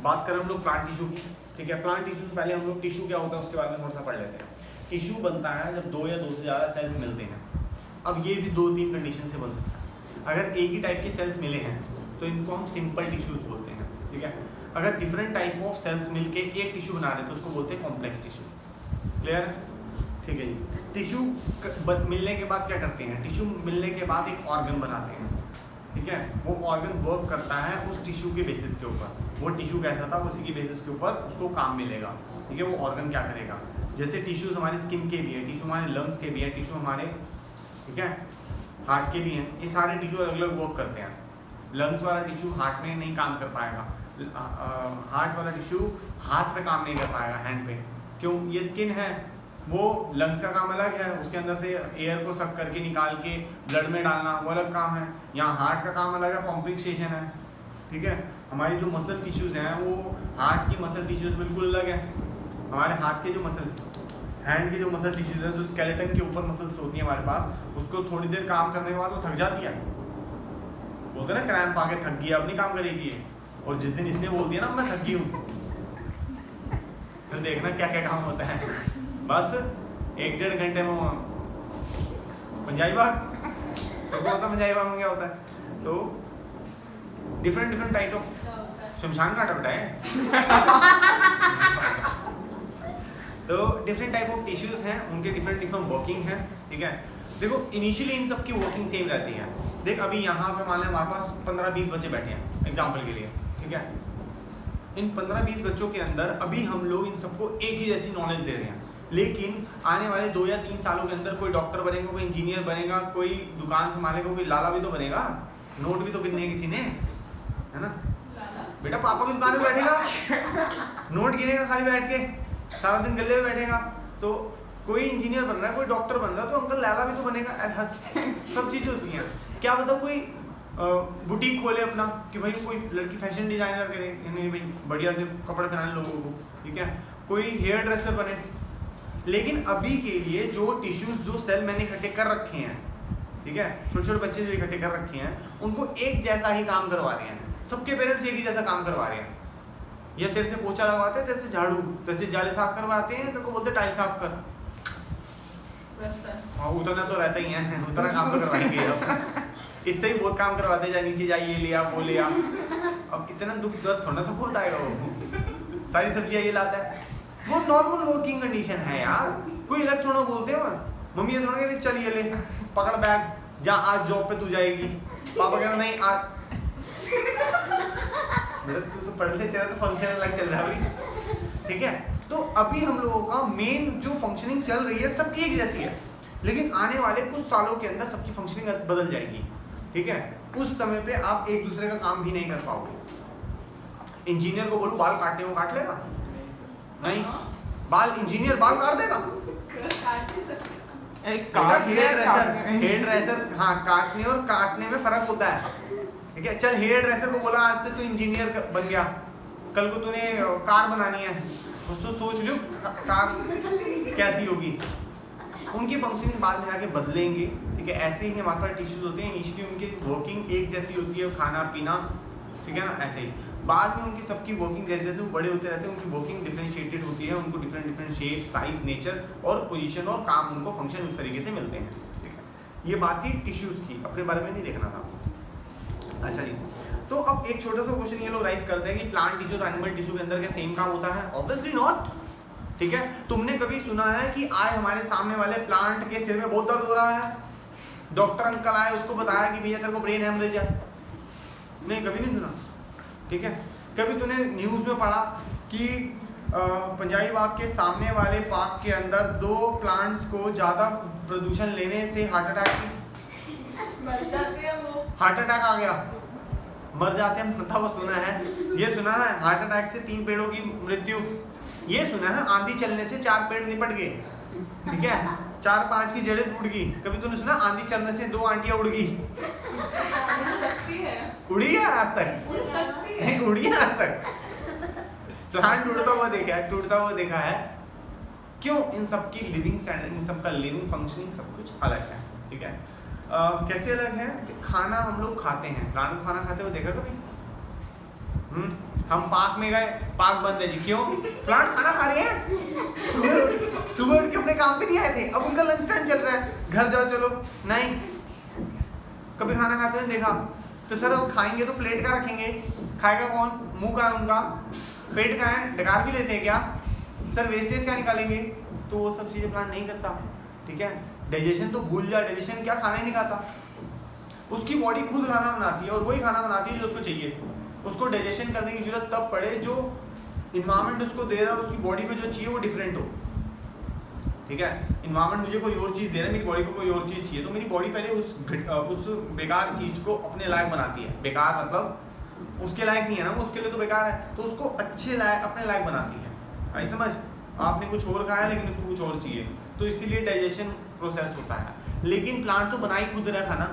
बात करें हम लोग प्लांट टिश्यू की, ठीक है। प्लांट टिश्यू से पहले हम लोग टिश्यू क्या होता है उसके बारे में थोड़ा सा पढ़ लेते हैं। टिश्यू बनता है जब 2 या 2 से ज़्यादा सेल्स मिलते हैं। अब ये भी 2-3 कंडीशन से बन सकता है। अगर एक ही टाइप के सेल्स मिले हैं तो इनको हम सिंपल टिश्यूज बोलते हैं, ठीक है। अगर डिफरेंट टाइप ऑफ सेल्स मिलके एक टिश्यू बना रहे हैं तो उसको बोलते हैं कॉम्प्लेक्स टिश्यू। क्लियर है, ठीक है जी। टिश्यू मिलने के बाद क्या करते हैं, टिश्यू मिलने के बाद एक ऑर्गन बनाते हैं, ठीक है। वो ऑर्गन वर्क करता है उस टिश्यू के बेसिस के ऊपर, वो टिश्यू कैसा था उसी के बेसिस के ऊपर उसको काम मिलेगा, ठीक है। वो ऑर्गन क्या करेगा, जैसे टिश्यूज हमारे स्किन के भी है, टिश्यू हमारे लंग्स के भी है, टिश्यू हमारे, ठीक है, हार्ट के भी हैं। ये सारे टिश्यू अलग अलग वर्क करते हैं। लंग्स वाला टिश्यू हार्ट में नहीं काम कर पाएगा, हार्ट वाला टिश्यू हाथ पे काम नहीं कर पाएगा, हैंड पे, क्यों, ये स्किन है। वो लंग्स का काम अलग है, उसके अंदर से एयर को सक करके निकाल के ब्लड में डालना वो अलग काम है। यहाँ हार्ट का काम अलग है, पंपिंग स्टेशन है, ठीक है। हमारी जो मसल टिश्यूज़ हैं वो हार्ट की मसल टिश्यूज़ बिल्कुल अलग है। हमारे हाथ के जो मसल, हैंड की जो मसल टिश्यूज़ है, जो स्केलेटन के ऊपर मसल्स होती हैं हमारे पास, उसको थोड़ी देर काम करने के बाद वो थक जाती है, बोलते हैं ना क्रैम्प आके थक गया, अब नहीं काम करेगी ये। और जिस दिन इसने बोल दिया ना मैं थक गई हूँ, फिर देखना क्या क्या काम होता है। बस 1-1.5 घंटे में पंजाबी बाग सबको होता है, पंजाबी बाग में क्या होता है। तो डिफरेंट टाइप ऑफ शमशान घाट बताए तो डिफरेंट टाइप ऑफ टिश्यूज हैं, उनके डिफरेंट वर्किंग है, ठीक है। देखो इनिशियली इन सब की वर्किंग सेम रहती है। देख अभी यहाँ पे मान लें हमारे पास 15-20 बच्चे बैठे हैं एग्जाम्पल के लिए, ठीक है। इन 15-20 बच्चों के अंदर अभी हम लोग इन सबको एक ही जैसी नॉलेज दे रहे हैं, लेकिन आने वाले 2 या 3 सालों के अंदर कोई डॉक्टर बनेगा, कोई इंजीनियर बनेगा, कोई दुकान संभालेगा, कोई लाला भी तो बनेगा, नोट भी तो गिनने किसी ने, है ना। बेटा पापा की दुकान में बैठेगा, नोट गिनेगा खाली बैठ के, सारा दिन गले में बैठेगा। तो कोई इंजीनियर बन रहा है, कोई डॉक्टर बन रहा है, तो अंकल लाला भी तो बनेगा। सब चीज़ें होती हैं। क्या बताओ कोई बुटीक खोले अपना कि भाई कोई लड़की फैशन डिजाइनर करे, यानी भाई बढ़िया से कपड़े पहनाने लोगों को, ठीक है। कोई हेयर ड्रेसर बने। लेकिन अभी के लिए जो टिश्यूज, जो सेल मैंने इकट्ठे कर रखे हैं, ठीक है, छोटे छोटे बच्चे जो इकट्ठे कर रखे हैं, उनको एक जैसा ही काम करवा रहे हैं। सबके पेरेंट्स एक ही जैसा काम करवा रहे हैं। या तेरे से पोछा लगवाते हैं, तेरे से झाड़ू, तेरे से जाले साफ करवाते हैं, तेरे को बोलते टाइल साफ कर। हाँ उतना तो रहता ही है, उतना काम तो करवाएंगे अब। इससे ही बहुत काम करवाते हैं, नीचे जाइए ले आ, वो ले आ। अब इतना दुख दर्द थोड़ा सा बोलता है वो, सारी सब्जियाँ ये लाता है। वो नॉर्मल वर्किंग कंडीशन है यार, कोई अलग थोड़ा बोलते हो। मम्मी ये थोड़ा कहते चल ये ले पकड़ बैग, जा आज जॉब पे तू जाएगी। पापा कह रहे नहीं आज तू तो पढ़ ले, तेरा तो फंक्शन अलग चल रहा है अभी, ठीक है। तो अभी हम लोगों का मेन जो फंक्शनिंग चल रही है सबकी एक जैसी है, लेकिन आने वाले कुछ सालों के अंदर सबकी फंक्शनिंग बदल जाएगी, ठीक है। उस समय पे आप एक दूसरे का काम भी नहीं कर पाओगे। इंजीनियर को बोलो बाल काटने को काट लेगा? नहीं। बाल इंजीनियर बाल काट देगा? हेयर ड्रेसर हाँ, काटने और काटने में फर्क होता है, ठीक है। चल हेयर ड्रेसर को बोला आज से तू इंजीनियर बन गया, कल को तूने कार बनानी है, तो सोच लो कार कैसी होगी। उनकी फंक्शनिंग बाद में आके बदलेंगे, ठीक है। ऐसे ही हमारे पास टिश्यूज होते हैं, इनिशियली उनकी वर्किंग एक जैसी होती है, खाना पीना, ठीक है ना, ऐसे ही। बाद में उनकी सबकी वर्किंग जैसे जैसे वो बड़े होते रहते हैं, उनकी वर्किंग डिफरेंशिएटेड होती है, उनको डिफरेंट शेप, साइज, नेचर और पोजीशन और काम, उनको फंक्शन उस तरीके से मिलते हैं, ठीक है। ये बात थी टिश्यूज की, अपने बारे में नहीं देखना था। अच्छा जी, तो अब एक छोटा सा क्वेश्चन ये लोग राइज करते हैं कि प्लांट टिश्यू और एनिमल टिश्यू के अंदर क्या सेम काम होता है? ऑब्वियसली नॉट, ठीक है। तुमने कभी सुना है कि आए हमारे सामने वाले प्लांट के सिर में बहुत दर्द हो रहा है, डॉक्टर अंकल आए, उसको बताया कि भैया तेरे को ब्रेन हेमरेज है? नहीं, कभी नहीं सुना, ठीक है। कभी तूने न्यूज़ में पढ़ा कि पंजाबी बाग के सामने वाले पार्क के अंदर 2 प्लांट्स को ज़्यादा प्रदूषण लेने से हार्ट अटैक आ गया, मर जाते हैं, मतलब वो सुना है, ये सुना है हार्ट अटैक से 3 पेड़ों की मृत्यु, ये सुना है आंधी चलने से 4 पेड़ निपट गए, ठीक है, 4-5 की जड़ें टूट गई। कभी तूने सुना आंधी चलने से 2 आंटियां उड़ गई? उड़ी है आज तक? नहीं उड़ी है आज तक। प्लांट टूटता हुआ देखा है। क्यों? इन सब की लिविंग स्टैंडर्ड, इन सब का लिविंग फंक्शनिंग सब कुछ अलग है, ठीक है। कैसे अलग है? खाना हम लोग खाते हैं, प्लांट को खाना खाते हुए देखा कभी? हम पार्क में गए, पार्क बंद है जी, क्यों? प्लांट खाना खा रहे हैं, सुबह उठ के अपने काम पे नहीं आए थे, अब उनका लंच टाइम चल रहा है, घर जाओ चलो, नहीं कभी खाना खाते हुए देखा। तो सर वो खाएंगे तो प्लेट का रखेंगे, खाएगा कौन? मुंह का है उनका, पेट का है, डकार भी लेते हैं क्या सर? वेस्टेज क्या निकालेंगे? तो वो सब चीज़ें प्लांट नहीं करता, ठीक है। डाइजेशन तो भूल जा, डाइजेशन क्या, खाना ही नहीं खाता, उसकी बॉडी खुद खाना बनाती है और वही खाना बनाती है जो उसको चाहिए। उसको डाइजेशन करने की जरूरत तब पड़े जो इन्वायरमेंट उसको दे रहा है, उसकी बॉडी को जो चाहिए वो डिफरेंट हो, ठीक है। इन्वायरमेंट मुझे कोई और चीज़ दे रहा है, मेरी बॉडी को कोई और चीज़ चाहिए, तो मेरी बॉडी पहले उस बेकार चीज़ को अपने लायक बनाती है। बेकार मतलब उसके लायक नहीं है ना वो, उसके लिए तो बेकार है, तो उसको अच्छे लायक अपने लायक बनाती है। आई समझ? आपने कुछ और खाया लेकिन उसको कुछ और चाहिए, तो इसीलिए डाइजेशन प्रोसेस होता है। लेकिन प्लांट तो बना ही खुद रहा खाना,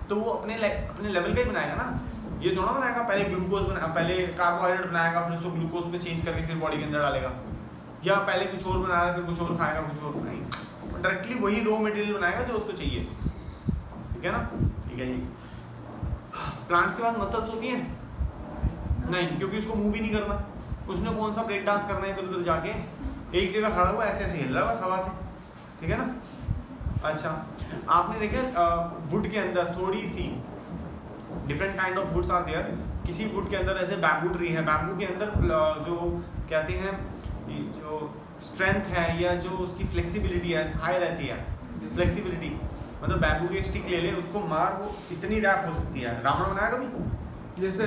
तो वो अपने लेवल का ही बनाएगा ना, ये थोड़ा बनाएगा पहले ग्लूकोज पहले कार्बोहाइड्रेट बनाएगा, फिर उसको ग्लूकोज में चेंज करके फिर बॉडी के अंदर डालेगा, या पहले कुछ और बना रहा है फिर कुछ और खाएगा, कुछ और बनाएगा, डायरेक्टली वही रॉ मटेरियल बनाएगा जो उसको चाहिए, ठीक है ना। ठीक है जी। प्लांट्स के पास मसल्स होती हैं नहीं, क्योंकि उसको मूव भी नहीं करना, उसने कौन सा ब्रेक डांस करना है इधर उधर जाके, एक जगह खड़ा हुआ ऐसे ऐसे हिल रहा है बस हवा से, ठीक है ना। अच्छा, आपने देखा वुड के अंदर थोड़ी सी different kind of woods are there. किसी वुड के अंदर ऐसे बैम्बू ट्री है, बैम्बू के अंदर जो कहते हैं जो स्ट्रेंथ है या जो उसकी फ्लेक्सिबिलिटी है हाई रहती है। फ्लेक्सिबिलिटी मतलब बैम्बू की एक स्टिक ले ले, उसको मार, वो कितनी रैप हो सकती है। रावण बनाया कभी? जैसे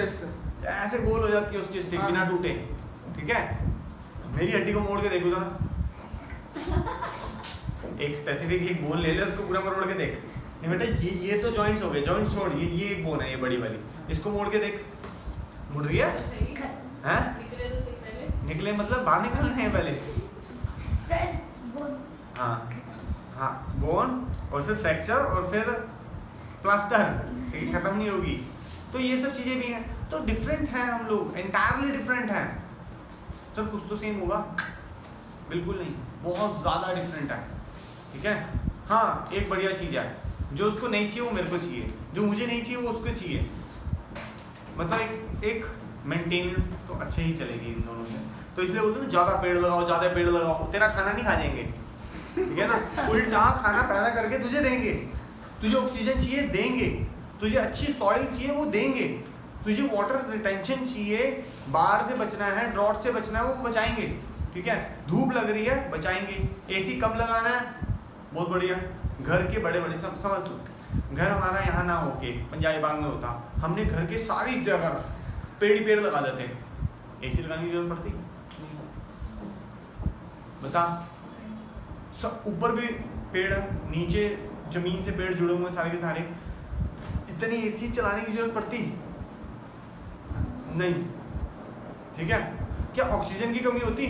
ऐसे गोल हो जाती है उसकी स्टिक बिना टूटे, ठीक है। मेरी हड्डी को मोड़ के देखो जरा, एक स्पेसिफिक एक बोन ले ले, उसको पूरा मरोड़ के देख। नहीं बेटा ये तो जॉइंट्स हो गए, जॉइंट छोड़, ये एक बोन है, ये बड़ी वाली, इसको मोड़ के देख, मुड़ रही है हैं? निकले मतलब बाहर निकलने हैं पहले, हाँ हाँ, बोन और फिर फ्रैक्चर और फिर प्लास्टर, खत्म नहीं होगी। तो ये सब चीजें भी हैं, तो डिफरेंट हैं हम लोग, एंटायरली डिफरेंट हैं। सर कुछ तो सेम होगा? बिल्कुल नहीं, बहुत ज़्यादा डिफरेंट है, ठीक है। हाँ एक बढ़िया चीज़ है, जो उसको नहीं चाहिए वो मेरे को चाहिए, जो मुझे नहीं चाहिए वो उसको चाहिए, मतलब एक मेंटेनेंस तो अच्छे ही चलेगी इन दोनों में। तो इसलिए बोलते हैं ना ज़्यादा पेड़ लगाओ, ज़्यादा पेड़ लगाओ, तेरा खाना नहीं खा जाएंगे, ठीक है ना। उल्टा खाना पैदा करके तुझे देंगे, तुझे ऑक्सीजन चाहिए देंगे, तुझे अच्छी सॉइल चाहिए वो देंगे, तुझे वाटर रिटेंशन चाहिए, बाढ़ से बचना है, ड्रॉट से बचना है, वो बचाएंगे, ठीक है। धूप लग रही है बचाएंगे, एसी कब लगाना है, बहुत बढ़िया। घर के बड़े बड़े सब समझ लो, घर हमारा यहाँ ना होके पंजाबी बाग में होता, हमने घर के सारी जगह पेड़ ही पेड़ लगा देते, एसी लगाने की जरूरत पड़ती? बता, सब ऊपर भी पेड़, नीचे जमीन से पेड़ जुड़े हुए सारे के सारे, इतनी एसी चलाने की जरूरत पड़ती नहीं, ठीक है। क्या ऑक्सीजन की कमी होती?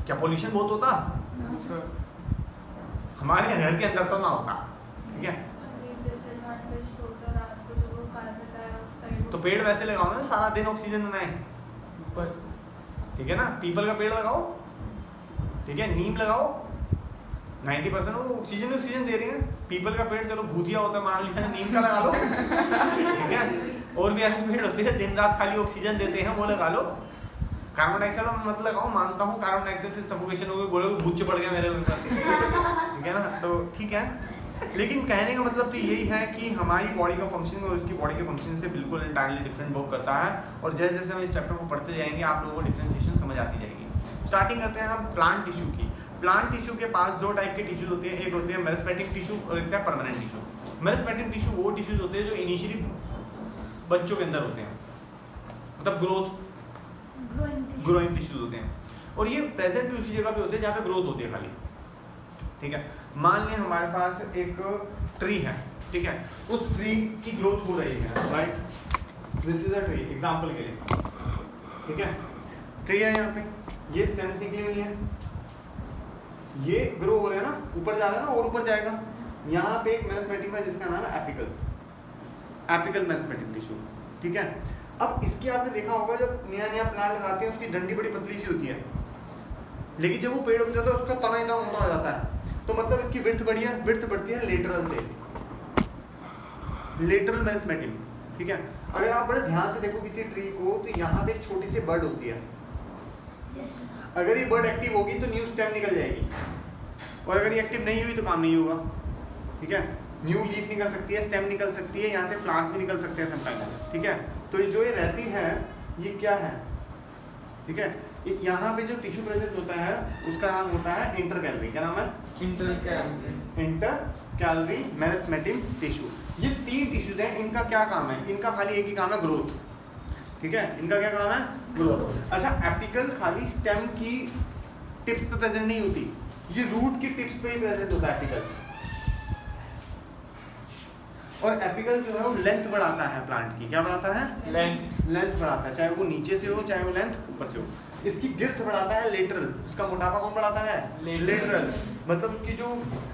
क्या पोल्यूशन बहुत होता? हमारे घर के अंदर तो ना होता, ठीक है। तो पेड़ वैसे लगाओ ना सारा दिन ऑक्सीजन बनाए, ठीक है ना। पीपल का पेड़ लगाओ, ठीक है, नीम लगाओ, 90% वो ऑक्सीजन दे रही है। पीपल का पेड़ चलो भूतिया होता है मान लिया, नीम का लगा लो, ठीक है। और भी ऐसे पेड़ होते हैं दिन रात खाली ऑक्सीजन देते हैं, वो लगा लो। कार्बन डाइऑक्साइड मत लगाओ, मानता हूँ कार्बन डाइऑक्साइड से सफोकेशन हो गई, बोलोगे भूत पड़ गया मेरे ऊपर, ठीक है ना। तो ठीक है, लेकिन कहने का मतलब तो यही है कि हमारी बॉडी का फंक्शन और उसकी बॉडी के फंक्शन से बिल्कुल एंटायरली डिफरेंट वर्क करता है। और जैसे जैसे हम इस चैप्टर को पढ़ते जाएंगे आप लोगों को डिफरेंशिएशन समझ आती जाएगी। स्टार्टिंग करते हैं हम प्लांट टिश्यू की। प्लांट टिश्यू के पास दो टाइप के टिश्यूज होते हैं, एक होते हैं मेरिस्टेमिक टिश्यू और एक है परमानेंट टिश्यू। मेरिस्टेमिक टिश्यू वो टिश्यूज होते हैं जो इनिशियली बच्चों के अंदर होते हैं, मतलब ग्रोइंग टिश्यूज होते हैं, और ये प्रेजेंट भी उसी जगह पे होते हैं जहाँ पे ग्रोथ होती है खाली, ठीक है। मान लें हमारे पास एक ट्री है, ठीक है, उस ट्री की ग्रोथ हो रही है, right, this is a tree example के लिए, ठीक है। ट्री है यहाँ पे, ये स्टेम्स निकली हुई है, ये ग्रो हो रहे हैं ना, ऊपर जा रहा है ना और ऊपर जाएगा। यहाँ पे एक मेरिस्टेम है जिसका नाम है एपिकल मेरिस्टेमिक टिश्यू, ठीक है। अब इसके आपने देखा होगा जब नया प्लांट लगाते हैं उसकी डंडी बड़ी पतली सी होती है, लेकिन जब वो पेड़ हो जाता है उसका तना इतना मोटा हो जाता है, तो मतलब इसकी विड्थ बढ़ती है लेटरल से, लेटरल मेरिस्टेम, ठीक है। अगर आप बड़े ध्यान से देखो किसी ट्री को तो यहाँ पे एक छोटी सी बर्ड होती है। अगर ये बर्ड एक्टिव होगी तो न्यू स्टेम निकल जाएगी, और अगर ये एक्टिव नहीं हुई तो काम नहीं होगा। ठीक है, न्यू लीफ निकल सकती है, स्टेम निकल सकती है, यहाँ से फ्लावर्स भी निकल सकते हैं समटाइम। ठीक है, तो जो ये रहती है ये क्या है? ठीक है, यहाँ पे जो टिश्यू प्रेजेंट होता है उसका नाम होता है इंटरकैलरी। क्या नाम है? Intercalary meristem tissue. ये 3 टिश्यूज हैं, इनका क्या काम है? इनका खाली एक ही काम है, ग्रोथ। ठीक है, इनका क्या काम है? ग्रोथ। अच्छा, एपिकल खाली स्टेम की टिप्स पे प्रेजेंट नहीं होती, ये रूट की टिप्स पे ही प्रेजेंट होता है एपिकल। और एपिकल जो है वो लेंथ बढ़ाता है प्लांट की। क्या बढ़ाता है? लेंथ बढ़ाता है, चाहे वो नीचे से हो चाहे वो लेंथ ऊपर से हो। इसकी गिर्थ बढ़ाता है लेटरल। इसका मोटापा कौन बढ़ाता है? लेटरल। मतलब उसकी जो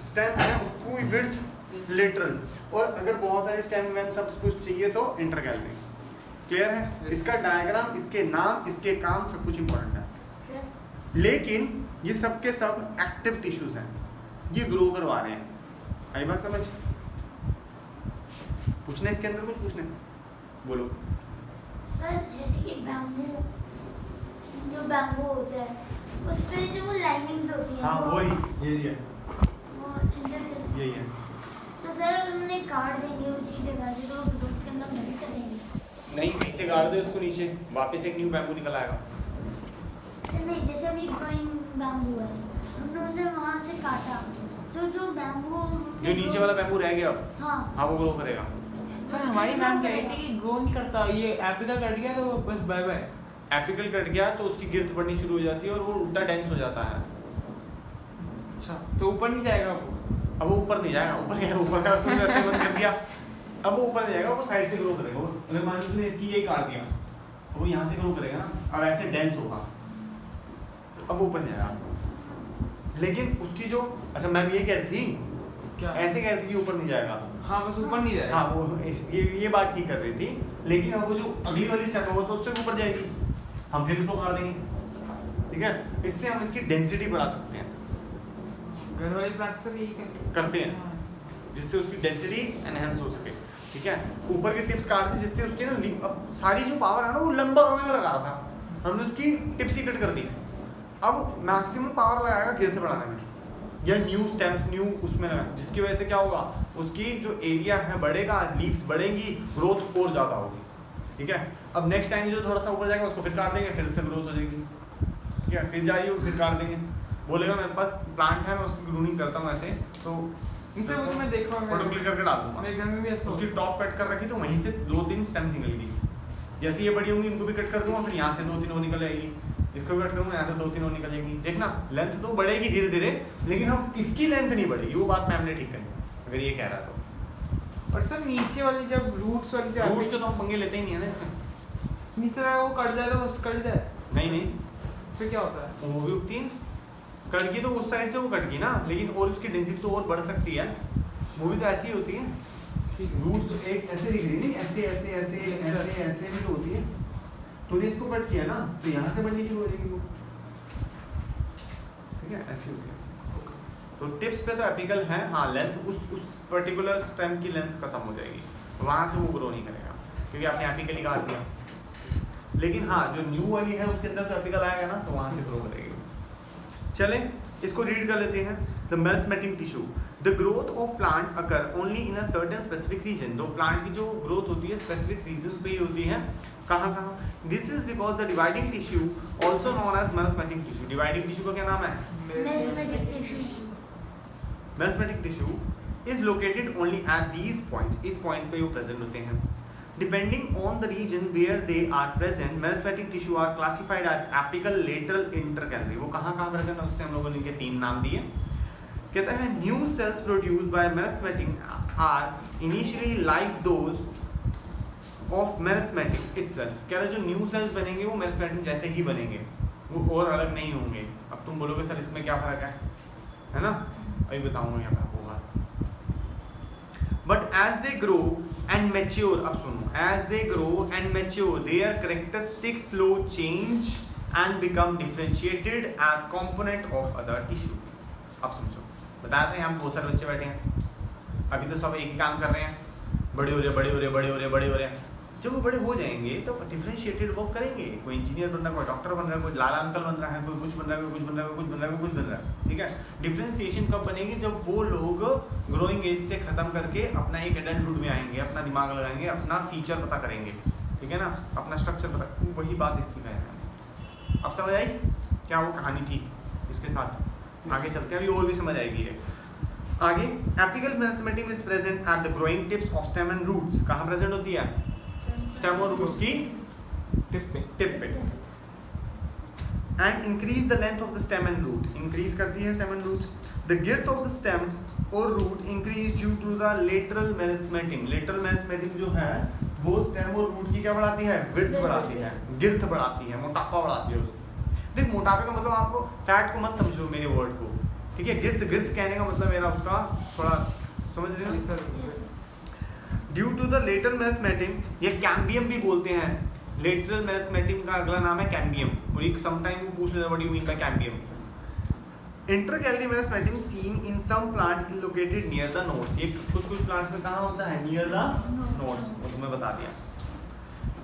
स्टेम है उसको विड्थ लेटरल। और अगर बहुत सारे स्टेम में सब कुछ चाहिए तो इंटरकैलरी। क्लियर है? इसका डायग्राम, इसके नाम, इसके काम सब कुछ इंपॉर्टेंट है। लेकिन ये सब के सब एक्टिव टिश्यूज हैं, ये ग्रो करवा रहे हैं। आई बात समझ? पूछना इसके अंदर कुछ पूछने? बोलो सर। जैसे कि बैम्बू, जो बैम्बू होता है उस पे जो वो लाइनिंग्स होती हैं, हाँ वही यही है, वो यही है। तो सर उन्हें काट देंगे उसी जगह से, तो ग्रोथ के अंदर नहीं करेंगे? नहीं, पीछे गाड़ दो उसको, नीचे वापस एक न्यू बैम्बू निकल आएगा। नहीं, जैसे अभी ग्रोइंग बैम्बू है, हमने उसे वहाँ से काटा, तो जो बैम्बू जो नीचे वाला बैम्बू रह गया हाँ वो ग्रो करेगा। सर हमारी मैम कह रही थी कि ग्रो नहीं करता, ये एपिकल कट गया तो बस बाय बाय। एपिकल कट गया तो उसकी गिर्थ बढ़नी शुरू हो जाती है और वो उल्टा डेंस हो जाता है। अच्छा, तो ऊपर नहीं जाएगा वो? अब वो ऊपर नहीं जाएगा, ऊपर का तुमने ऐसे बंद कर दिया, अब वो ऊपर नहीं जाएगा, वो साइड से ग्रो करेगा। अगर मान लो तुमने इसकी यही काट दिया तो वो यहाँ से ग्रो करेगा ना, अब ऐसे डेंस होगा, अब वो ऊपर नहीं जाएगा। लेकिन उसकी जो, अच्छा मैम ये कह रही थी क्या? ऐसे कह रही थी कि ऊपर नहीं जाएगा। हाँ बस ऊपर नहीं जाएगा। हाँ वो ये बात ठीक कर रही थी, लेकिन अब वो जो अगली वाली स्टेप होगा तो उससे ऊपर जाएगी, हम फिर इसको काट देंगे। ठीक है, इससे हम इसकी डेंसिटी बढ़ा सकते हैं। घर वाले प्लांट सर यही कैसे करते हैं, जिससे उसकी डेंसिटी एनहेंस हो सके। ठीक है, ऊपर की टिप्स काट दी जिससे उसकी ना अब सारी जो पावर है ना वो लंबा होने में लगा रहा था, हमने उसकी टिप्स ही कट कर दी। अब मैक्सिमम पावर लगाएगा गिर्थ बढ़ाने में या न्यू स्टेम्स न्यू उसमें लगा, जिसकी वजह से क्या होगा, उसकी जो एरिया है बढ़ेगा, लीव्स बढ़ेंगी, ग्रोथ और ज़्यादा होगी। ठीक है, अब नेक्स्ट टाइम जो थोड़ा सा ऊपर जाएगा उसको फिर काट देंगे, फिर से ग्रोथ हो जाएगी। ठीक है, फिर जाइए फिर काट देंगे, बोलेगा मेरे पास प्लांट है मैं उसकी ग्रूमिंग करता हूँ ऐसे, तो इनसे वो तो मैं देखा हूँ, फोटो क्लिक करके डाल दूंगा। मेरे घर में भी ऐसा उसकी टॉप कट कर रखी तो वहीं से 2-3 स्टेम निकल गई। जैसे ये बड़ी होंगी इनको भी कट कर दूंगा, फिर यहाँ से 2-3 और निकल आएगी, इसको भी कट करूँगा, यहाँ से 2-3 और निकल जाएंगी। देखना लेंथ तो बढ़ेगी धीरे धीरे, लेकिन हम इसकी लेंथ नहीं बढ़ेगी। वो बात मैम ने ठीक कही अगर ये कह रहा तो। और सर नीचे वाली जब रूट्स वाली जो रूट्स तो हम पंगे लेते ही नहीं है ना, नीचे वाला वो कट जाए तो बस कट जाए, नहीं फिर क्या होता है? वो भी उगती है, कट की तो उस साइड से वो कट की ना, लेकिन और उसकी डेंसिटी तो और बढ़ सकती है, वो भी तो ऐसी ही होती है। ठीक है, रूट्स एक ऐसे दिख रही नहीं, ऐसे ऐसे ऐसे ऐसे ऐसे भी तो होती है। तूने इसको कट किया ना तो यहाँ से बढ़नी शुरू हो जाएगी वो। ठीक है, ऐसी होती है। तो टिप्स पे तो एपिकल है, हाँ लेंथ उस पर्टिकुलर स्टेम की लेंथ खत्म हो जाएगी, वहाँ से वो ग्रो नहीं करेगा क्योंकि आपने एपिकल ही काट दिया। लेकिन हाँ जो न्यू वाली है उसके अंदर तो एपिकल आएगा ना, तो वहाँ से ग्रो करेगी। चलें इसको रीड कर लेते हैं। The meristem tissue, the growth of plant occur only in a certain specific region. तो प्लांट की जो ग्रोथ होती है स्पेसिफिक रीजन्स पे ही होती है। कहाँ? This is because the dividing tissue also known as meristem tissue. Dividing tissue का क्या नाम है? Meristem tissue is located only at these points. इस पॉइंट्स पे वो प्रेजेंट होते हैं। Depending on the region where they are present, meristem tissue are classified as apical, lateral, intercalary। वो कहाँ प्रेजेंट है उससे हम लोगों ने इनके 3 नाम दिए। कहता है new cells produced by meristem are initially like those of meristem itself. कह रहा है जो न्यू सेल्स बनेंगे वो मेरिस्टेम जैसे ही बनेंगे, वो और अलग नहीं होंगे। अब तुम बोलोगे सर इसमें क्या फर्क है ना? अभी बताऊंगा यहाँ पे होगा। But as they grow and mature, अब सुनो, as they grow and mature, their characteristics slow change and become differentiated as component of other tissue। अब समझो, बताया था यहाँ बहुत सारे बच्चे बैठे हैं, अभी तो सब एक ही काम कर रहे हैं, बड़े हो रहे, जब वो बड़े हो जाएंगे तो डिफरेंशिएटेड वर्क करेंगे, कोई इंजीनियर बन रहा है, कोई डॉक्टर बन रहा है, कोई लाला अंकल बन रहा है, कोई कुछ बन रहा है, कोई कुछ बन रहा है, कोई कुछ बन रहा है, कोई कुछ बन रहा है, ठीक है। डिफरेंशिएशन कब बनेगी, जब वो लोग ग्रोइंग एज से खत्म करके अपना एक एडल्टहुड में आएंगे, अपना दिमाग लगाएंगे, अपना फीचर पता करेंगे, ठीक है ना, अपना स्ट्रक्चर पता, वही बात इसकी है। अब समझ आई क्या वो कहानी थी इसके साथ? आगे चलते हैं, अभी और भी समझ आएगी है आगे। Apical meristem is present at the growing tips of stem and roots. कहाँ प्रेजेंट होती है? स्टेम और रूट्स की टिप पे। And increase the length of the stem and root, increase करती है stem and roots. The girth of the stem और root increase due to the lateral meristem. Lateral meristem जो है वो स्टेम और रूट की क्या बढ़ाती है? विड्थ बढ़ाती है, गिर्थ बढ़ाती है, मोटापा बढ़ाती है उसकी। देख मोटापे का मतलब आपको फैट को मत समझो मेरे वर्ड को, ठीक है। गिर्थ कहने का मतलब मेरा उसका थोड़ा समझ रहे हो? Due to the lateral meristem, ये कैम्बियम भी बोलते हैं। लेटरल मेरिस्टेम का अगला नाम है कैम्बियम, और एक समटाइम पूछ लेना what do you mean by cambium. Intercalary meristem seen in some plant located near the nodes. ये कुछ प्लांट्स में कहाँ होता है? नियर द नोड्स, वो तुम्हें बता दिया।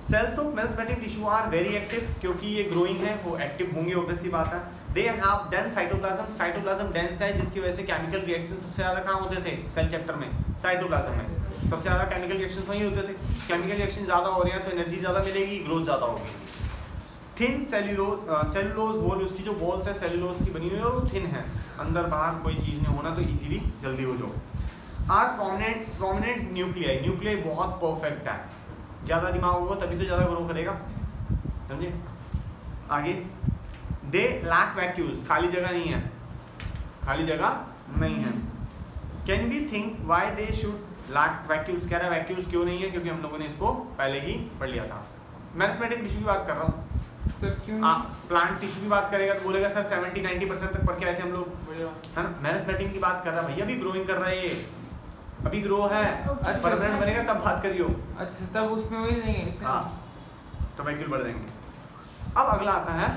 Cells of meristem tissue are very active, क्योंकि ये ग्रोइंग है वो एक्टिव होंगे, ऑब्वियस सी बात है। They have dense cytoplasm, cytoplasm dense है जिसकी वजह से केमिकल रिएक्शन सबसे ज़्यादा कहाँ होते थे? सेल चैप्टर में, साइटोप्लाज्म में सबसे ज़्यादा केमिकल रिएक्शन वहीं होते थे। केमिकल रिएक्शन ज़्यादा हो रहे हैं तो एनर्जी ज़्यादा मिलेगी, ग्रोथ ज़्यादा होगी। थिन सेलुलोज वॉल, उसकी जो वॉल्स है सेलुलोज की बनी हुई है और वो थिन है, अंदर बाहर कोई चीज़ नहीं होना तो इजीली जल्दी हो जाओ। आर प्रोमिनेंट न्यूक्लियाई, न्यूक्लियाई बहुत परफेक्ट है, ज़्यादा दिमाग होगा तभी तो ज़्यादा ग्रो करेगा, समझे। आगे दे लैक वैक्यूल्स, खाली जगह नहीं है, खाली जगह नहीं है। Can we think why they should lack vacuoles? कह रहा है वैक्यूल्स क्यों नहीं है, क्योंकि हम लोगों ने इसको पहले ही पढ़ लिया था। मेरिस्टेम टिश्यू की बात कर रहा हूँ सर, क्यों? प्लांट टिश्यू की बात करेगा तो बोलेगा सर 70-90% तक पढ़ के आए थे हम लोग, है ना। मेरिस्टेम की बात कर रहा है भैया, अभी ग्रोइंग कर रहा है ये, अभी ग्रो है, परमानेंट बनेगा तब बात करियो। अच्छा, तब उसमें वही नहीं है। हाँ, तो वैक्यूल बढ़ जाएंगे। अब अगला आता है